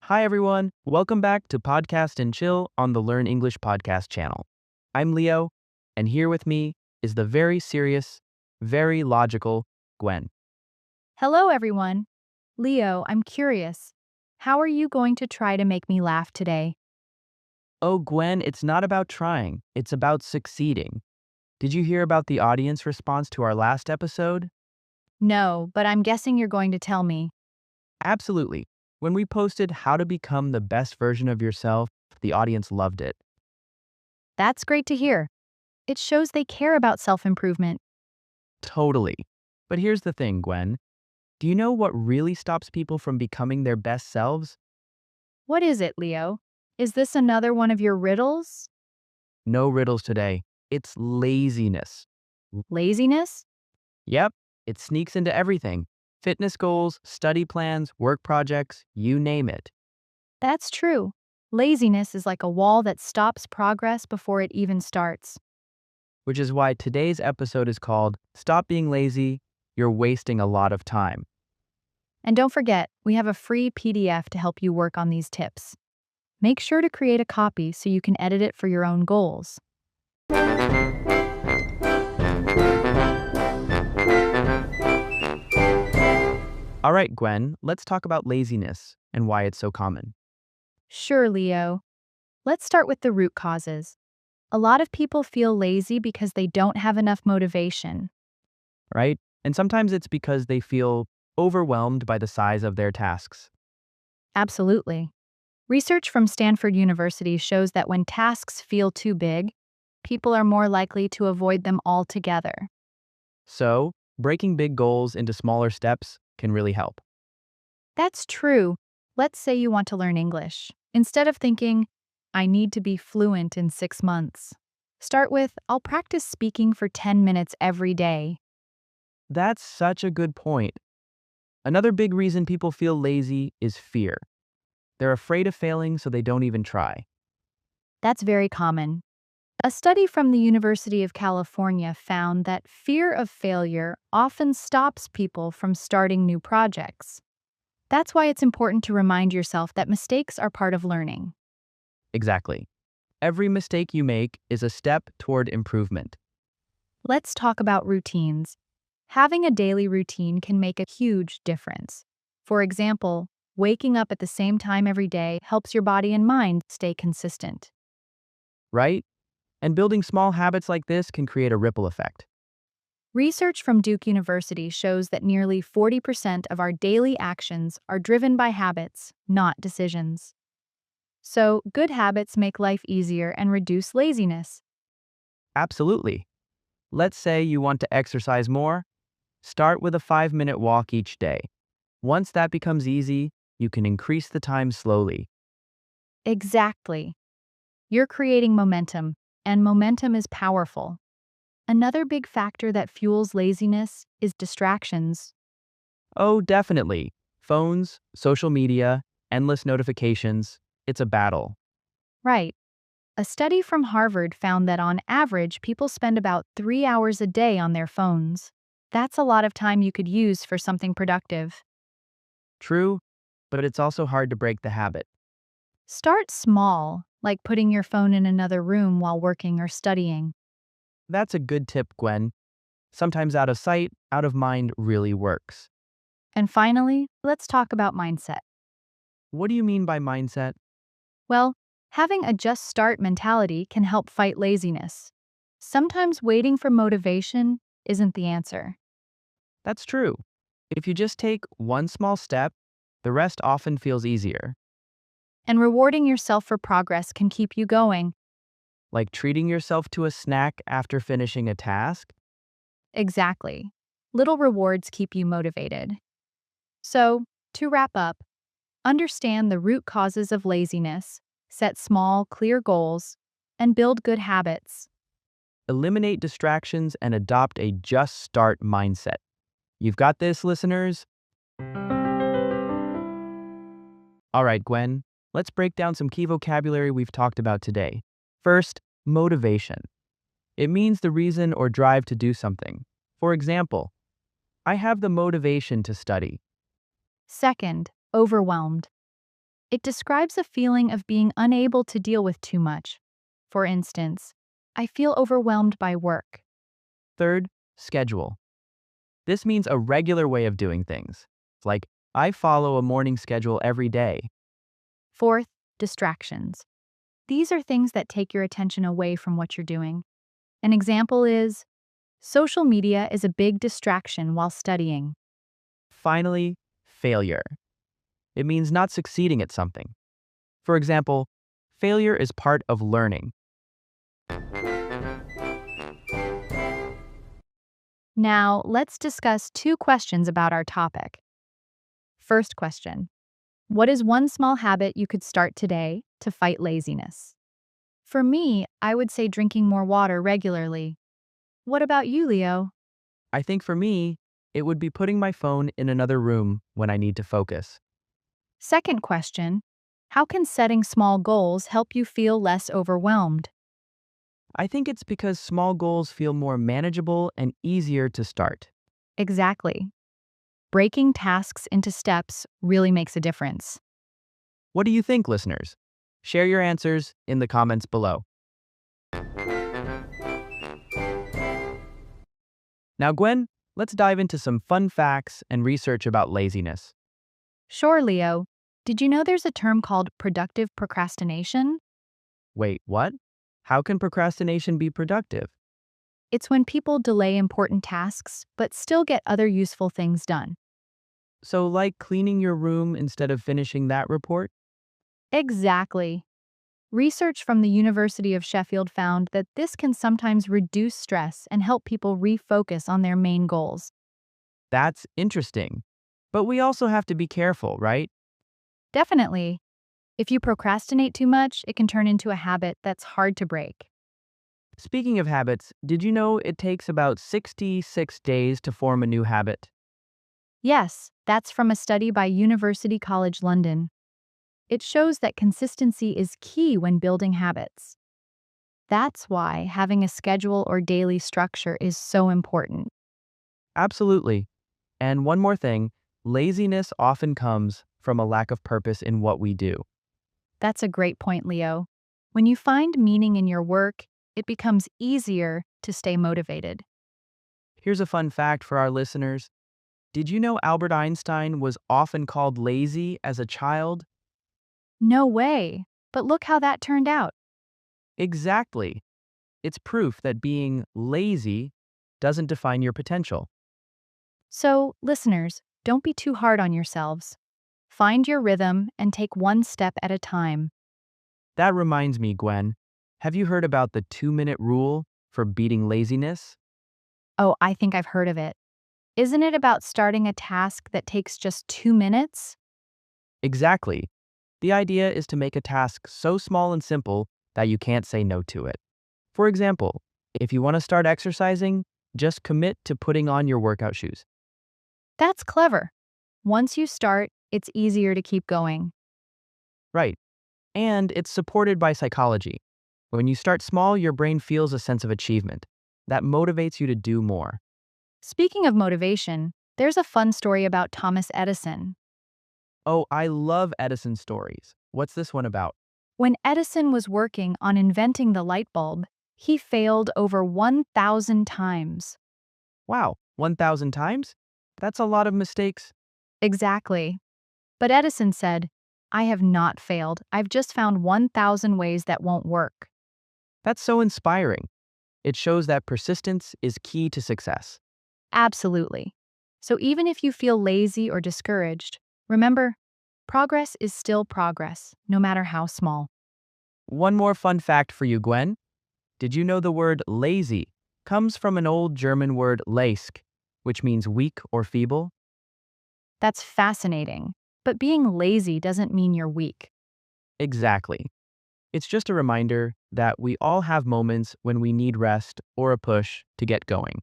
Hi, everyone. Welcome back to Podcast and Chill on the Learn English podcast channel. I'm Leo, and here with me is the very serious, very logical Gwen. Hello, everyone. Leo, I'm curious. How are you going to try to make me laugh today? Oh, Gwen, it's not about trying, it's about succeeding. Did you hear about the audience response to our last episode? No, but I'm guessing you're going to tell me. Absolutely. When we posted how to become the best version of yourself, the audience loved it. That's great to hear. It shows they care about self improvement. Totally. But here's the thing, Gwen. Do you know what really stops people from becoming their best selves? What is it, Leo? Is this another one of your riddles? No riddles today. It's laziness. Laziness? Yep, it sneaks into everything. Fitness goals, study plans, work projects, you name it. That's true. Laziness is like a wall that stops progress before it even starts. Which is why today's episode is called Stop Being Lazy, You're Wasting a Lot of Time. And don't forget, we have a free PDF to help you work on these tips. Make sure to create a copy so you can edit it for your own goals. All right, Gwen, let's talk about laziness and why it's so common, Sure, Leo. Let's start with the root causes. A lot of people feel lazy because they don't have enough motivation. right? And sometimes it's because they feel overwhelmed by the size of their tasks. Absolutely. Research from Stanford University shows that when tasks feel too big, people are more likely to avoid them altogether. So, breaking big goals into smaller steps can really help. That's true. Let's say you want to learn English. Instead of thinking, I need to be fluent in 6 months, start with, I'll practice speaking for 10 minutes every day. That's such a good point. Another big reason people feel lazy is fear. They're afraid of failing, so they don't even try. That's very common. A study from the University of California found that fear of failure often stops people from starting new projects. That's why it's important to remind yourself that mistakes are part of learning. Exactly. Every mistake you make is a step toward improvement. Let's talk about routines. Having a daily routine can make a huge difference. For example, waking up at the same time every day helps your body and mind stay consistent. Right? And building small habits like this can create a ripple effect. Research from Duke University shows that nearly 40% of our daily actions are driven by habits, not decisions. So, good habits make life easier and reduce laziness. Absolutely. Let's say you want to exercise more. Start with a 5-minute walk each day. Once that becomes easy, you can increase the time slowly. Exactly. You're creating momentum, and momentum is powerful. Another big factor that fuels laziness is distractions. Oh, definitely. Phones, social media, endless notifications. It's a battle. Right. A study from Harvard found that on average, people spend about 3 hours a day on their phones. That's a lot of time you could use for something productive. True, but it's also hard to break the habit. Start small, like putting your phone in another room while working or studying. That's a good tip, Gwen. Sometimes out of sight, out of mind really works. And finally, let's talk about mindset. What do you mean by mindset? Well, having a just start mentality can help fight laziness. Sometimes waiting for motivation isn't the answer. That's true. If you just take one small step, the rest often feels easier, And rewarding yourself for progress can keep you going. like treating yourself to a snack after finishing a task. Exactly. Little rewards keep you motivated. So, to wrap up, understand the root causes of laziness, set small, clear goals, and build good habits. Eliminate distractions and adopt a just start mindset. You've got this, listeners. All right, Gwen, let's break down some key vocabulary we've talked about today. First, motivation. It means the reason or drive to do something. For example, I have the motivation to study. Second, overwhelmed. It describes a feeling of being unable to deal with too much. For instance, I feel overwhelmed by work. Third, schedule. This means a regular way of doing things. It's like, I follow a morning schedule every day. Fourth, distractions. These are things that take your attention away from what you're doing. An example is social media is a big distraction while studying. Finally, failure. It means not succeeding at something. For example, failure is part of learning. Now, let's discuss two questions about our topic. First question: what is one small habit you could start today to fight laziness? For me, I would say drinking more water regularly. What about you, Leo? I think for me, it would be putting my phone in another room when I need to focus. Second question: how can setting small goals help you feel less overwhelmed? I think it's because small goals feel more manageable and easier to start. Exactly. Breaking tasks into steps really makes a difference. What do you think, listeners? Share your answers in the comments below. Now, Gwen, let's dive into some fun facts and research about laziness. Sure, Leo. Did you know there's a term called productive procrastination? Wait, what? How can procrastination be productive? It's when people delay important tasks but still get other useful things done. So, like cleaning your room instead of finishing that report? Exactly. Research from the University of Sheffield found that this can sometimes reduce stress and help people refocus on their main goals. That's interesting. But we also have to be careful, right? Definitely. If you procrastinate too much, it can turn into a habit that's hard to break. Speaking of habits, did you know it takes about 66 days to form a new habit? Yes, that's from a study by University College London. It shows that consistency is key when building habits. That's why having a schedule or daily structure is so important. Absolutely. And one more thing, laziness often comes from a lack of purpose in what we do. That's a great point, Leo. When you find meaning in your work, it becomes easier to stay motivated. Here's a fun fact for our listeners. Did you know Albert Einstein was often called lazy as a child? No way. But look how that turned out. Exactly. It's proof that being lazy doesn't define your potential. So, listeners, don't be too hard on yourselves. Find your rhythm and take one step at a time. That reminds me, Gwen, have you heard about the 2-minute rule for beating laziness? Oh, I think I've heard of it. Isn't it about starting a task that takes just 2 minutes? Exactly. The idea is to make a task so small and simple that you can't say no to it. For example, if you want to start exercising, just commit to putting on your workout shoes. That's clever. Once you start, it's easier to keep going. Right. And it's supported by psychology. When you start small, your brain feels a sense of achievement. That motivates you to do more. Speaking of motivation, there's a fun story about Thomas Edison. Oh, I love Edison stories. What's this one about? When Edison was working on inventing the light bulb, he failed over 1,000 times. Wow, 1,000 times? That's a lot of mistakes. Exactly. But Edison said, I have not failed. I've just found 1,000 ways that won't work. That's so inspiring. It shows that persistence is key to success. Absolutely. So even if you feel lazy or discouraged, remember, progress is still progress, no matter how small. One more fun fact for you, Gwen. Did you know the word lazy comes from an old German word leisk, which means weak or feeble? That's fascinating. But being lazy doesn't mean you're weak. Exactly. It's just a reminder that we all have moments when we need rest or a push to get going.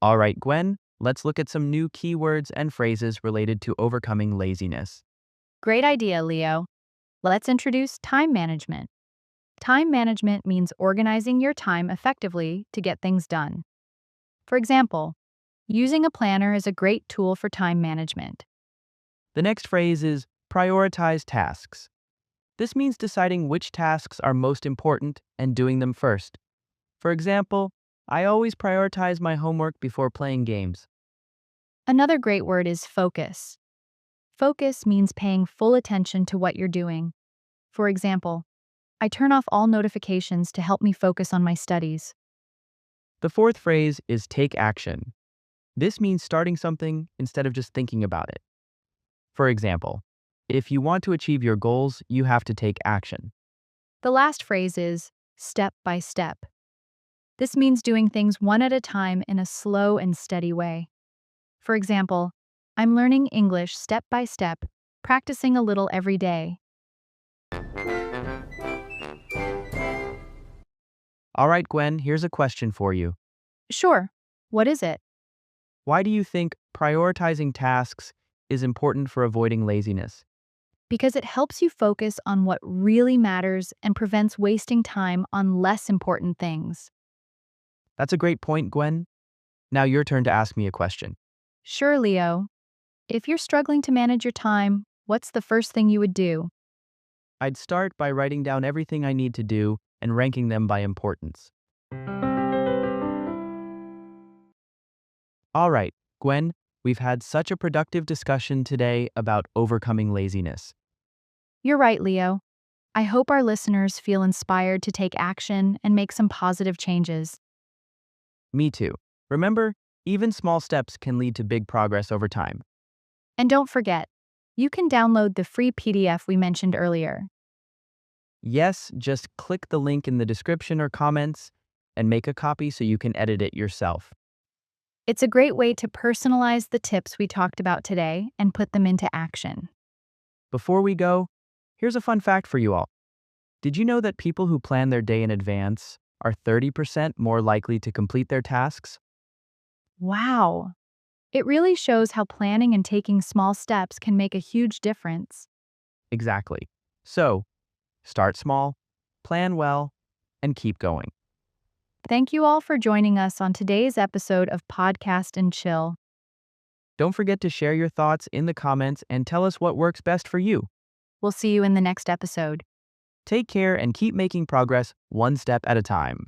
All right, Gwen, let's look at some new keywords and phrases related to overcoming laziness. Great idea, Leo. Let's introduce time management. Time management means organizing your time effectively to get things done. For example, using a planner is a great tool for time management. The next phrase is prioritize tasks. This means deciding which tasks are most important and doing them first. For example, I always prioritize my homework before playing games. Another great word is focus. Focus means paying full attention to what you're doing. For example, I turn off all notifications to help me focus on my studies. The fourth phrase is take action. This means starting something instead of just thinking about it. For example, if you want to achieve your goals, you have to take action. The last phrase is step by step. This means doing things one at a time in a slow and steady way. For example, I'm learning English step by step, practicing a little every day. All right, Gwen, here's a question for you. Sure, what is it? Why do you think prioritizing tasks is important for avoiding laziness? Because it helps you focus on what really matters and prevents wasting time on less important things. That's a great point, Gwen. Now your turn to ask me a question. Sure, Leo. If you're struggling to manage your time, what's the first thing you would do? I'd start by writing down everything I need to do and ranking them by importance. All right, Gwen, we've had such a productive discussion today about overcoming laziness. You're right, Leo. I hope our listeners feel inspired to take action and make some positive changes. Me too. Remember, even small steps can lead to big progress over time. And don't forget, you can download the free PDF we mentioned earlier. Yes, just click the link in the description or comments and make a copy so you can edit it yourself. It's a great way to personalize the tips we talked about today and put them into action. Before we go, here's a fun fact for you all. Did you know that people who plan their day in advance are 30% more likely to complete their tasks? Wow! It really shows how planning and taking small steps can make a huge difference. Exactly. So, start small, plan well, and keep going. Thank you all for joining us on today's episode of Podcast and Chill. Don't forget to share your thoughts in the comments and tell us what works best for you. We'll see you in the next episode. Take care and keep making progress one step at a time.